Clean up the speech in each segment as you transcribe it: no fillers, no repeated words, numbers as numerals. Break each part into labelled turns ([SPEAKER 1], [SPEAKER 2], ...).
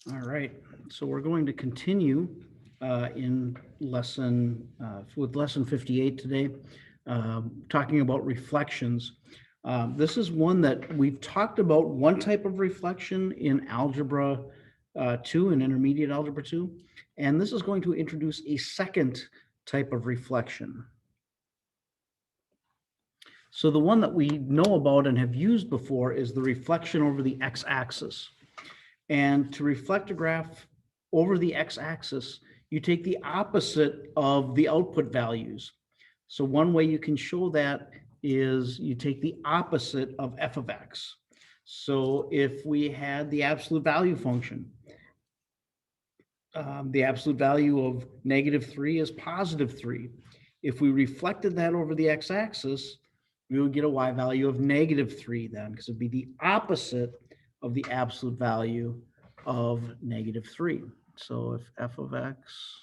[SPEAKER 1] All right, so we're going to continue in with lesson 58 today, talking about reflections. This is one that we've talked about one type of reflection in Algebra 2, in Intermediate Algebra 2, and this is going to introduce a second type of reflection. So the one that we know about and have used before is the reflection over the x-axis. And to reflect a graph over the x-axis, you take the opposite of the output values. So one way you can show that is you take the opposite of f of x. So if we had the absolute value function, the absolute value of -3 is +3. If we reflected that over the x-axis, we would get a y value of -3 then, because it'd be the opposite of the absolute value of -3. So if f of x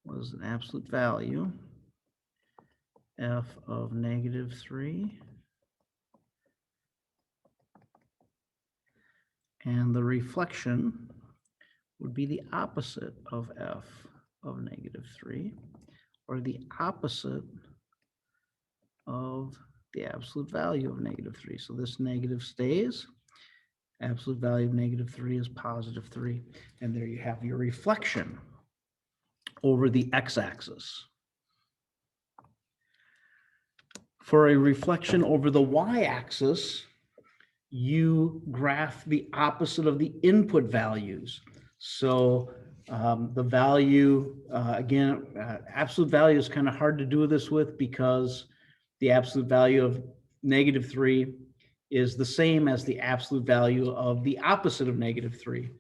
[SPEAKER 1] was an absolute value, f of -3, and the reflection would be the opposite of f of -3, or the opposite of the absolute value of -3. So this negative stays. Absolute value of -3 is +3. And there you have your reflection over the x-axis. For a reflection over the y-axis, you graph the opposite of the input values. So the value, again, absolute value is kind of hard to do this with because the absolute value of -3 is the same as the absolute value of the opposite of -3.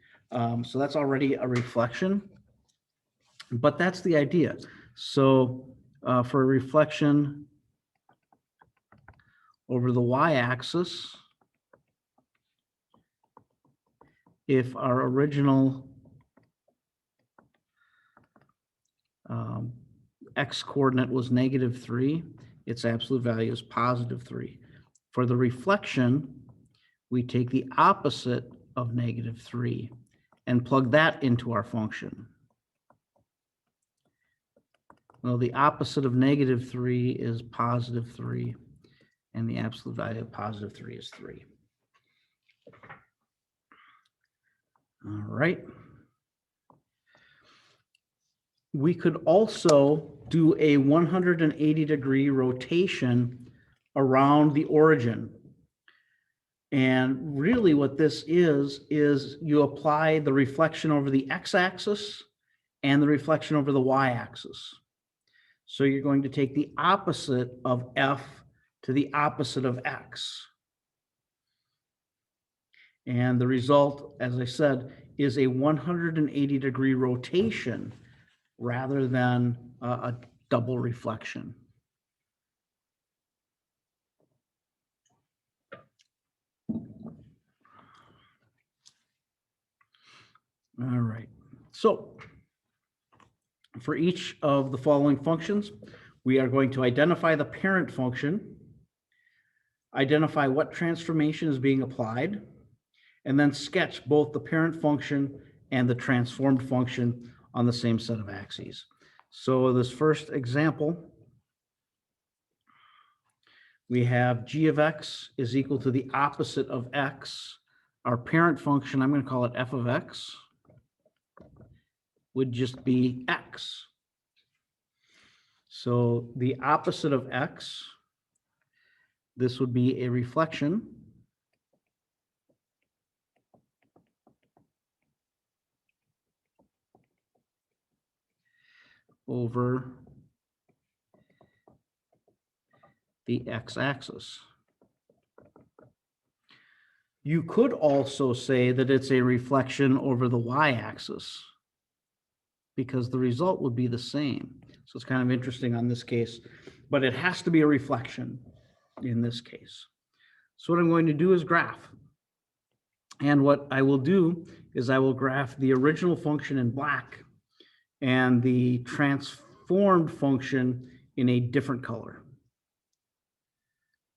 [SPEAKER 1] So that's already a reflection, but that's the idea. So for a reflection over the y-axis, if our original x coordinate was -3, its absolute value is +3. For the reflection, we take the opposite of -3 and plug that into our function. Well, the opposite of -3 is +3, and the absolute value of +3 is 3. All right. We could also do a 180-degree rotation around the origin. And really what this is you apply the reflection over the x-axis and the reflection over the y-axis. So you're going to take the opposite of f to the opposite of x. And the result, as I said, is a 180-degree rotation rather than a double reflection. All right, so for each of the following functions, we are going to identify the parent function, identify what transformation is being applied, and then sketch both the parent function and the transformed function on the same set of axes. So this first example, we have g of x is equal to the opposite of x. Our parent function, I'm going to call it f of x, would just be x. So the opposite of x, this would be a reflection over the x-axis. You could also say that it's a reflection over the y-axis because the result would be the same. So it's kind of interesting on this case, but it has to be a reflection in this case. So what I'm going to do is graph. And what I will do is I will graph the original function in black and the transformed function in a different color.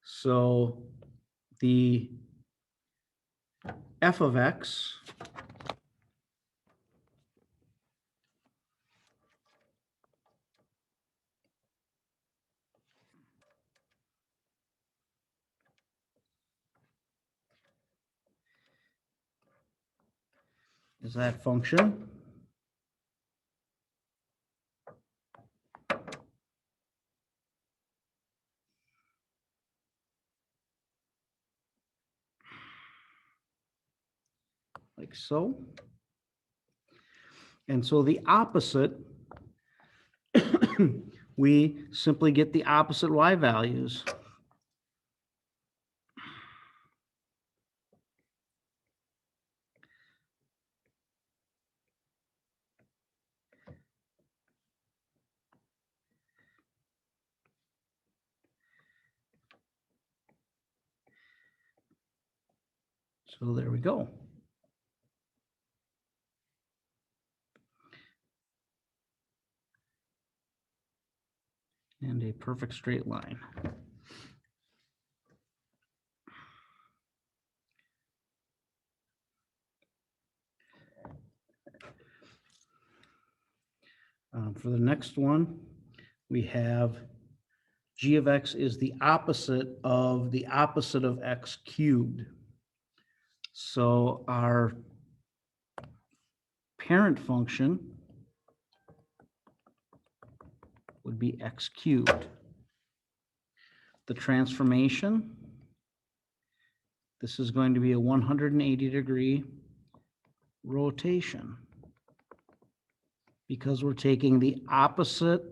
[SPEAKER 1] So the f of x is that function. Like so. And so the opposite, we simply get the opposite y values. So there we go. And a perfect straight line. For the next one, we have g of x is the opposite of x cubed. So our parent function would be x cubed. The transformation, this is going to be a 180-degree rotation because we're taking the opposite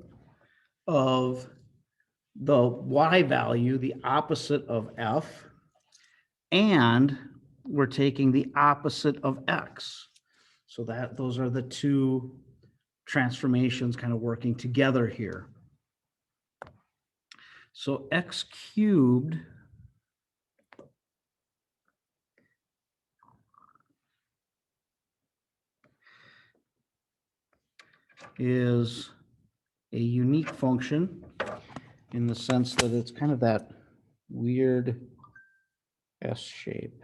[SPEAKER 1] of the y value, the opposite of f, and we're taking the opposite of x. So those are the two transformations kind of working together here. So x cubed is a unique function in the sense that it's kind of that weird S shape.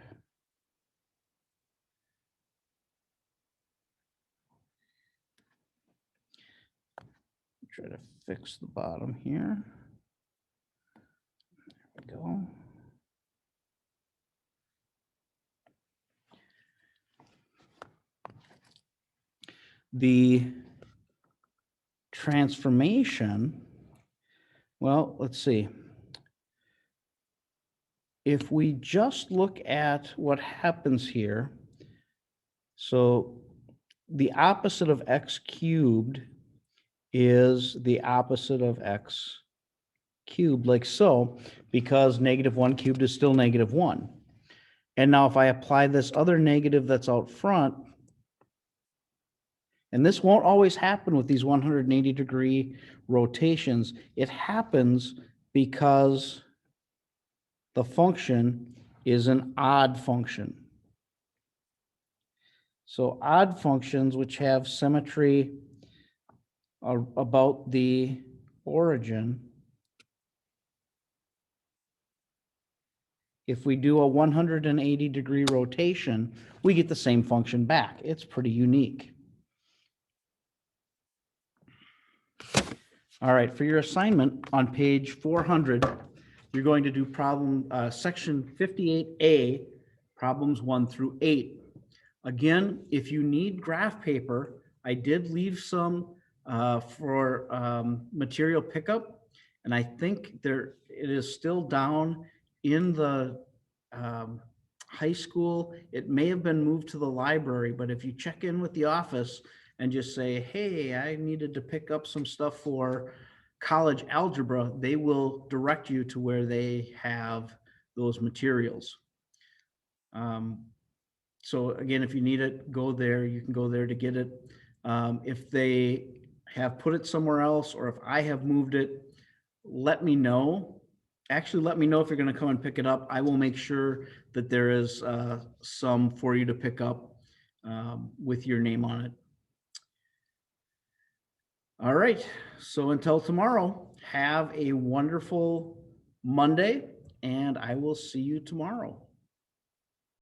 [SPEAKER 1] Try to fix the bottom here. There we go. The transformation, well, let's see. If we just look at what happens here, so the opposite of x cubed is the opposite of x cubed, like so, because -1 cubed is still -1. And now if I apply this other negative that's out front, and this won't always happen with these 180-degree rotations, it happens because the function is an odd function. So odd functions which have symmetry about the origin, if we do a 180-degree rotation, we get the same function back. It's pretty unique. All right, for your assignment on page 400, you're going to do section 58A, problems 1 through 8. Again, if you need graph paper, I did leave some for material pickup, and I think it is still down in the high school. It may have been moved to the library, but if you check in with the office and just say, hey, I needed to pick up some stuff for college algebra, they will direct you to where they have those materials. So again, if you need it, go there. You can go there to get it. If they have put it somewhere else, or if I have moved it, let me know. Actually, let me know if you're going to come and pick it up. I will make sure that there is some for you to pick up with your name on it. All right. So until tomorrow, have a wonderful Monday, and I will see you tomorrow.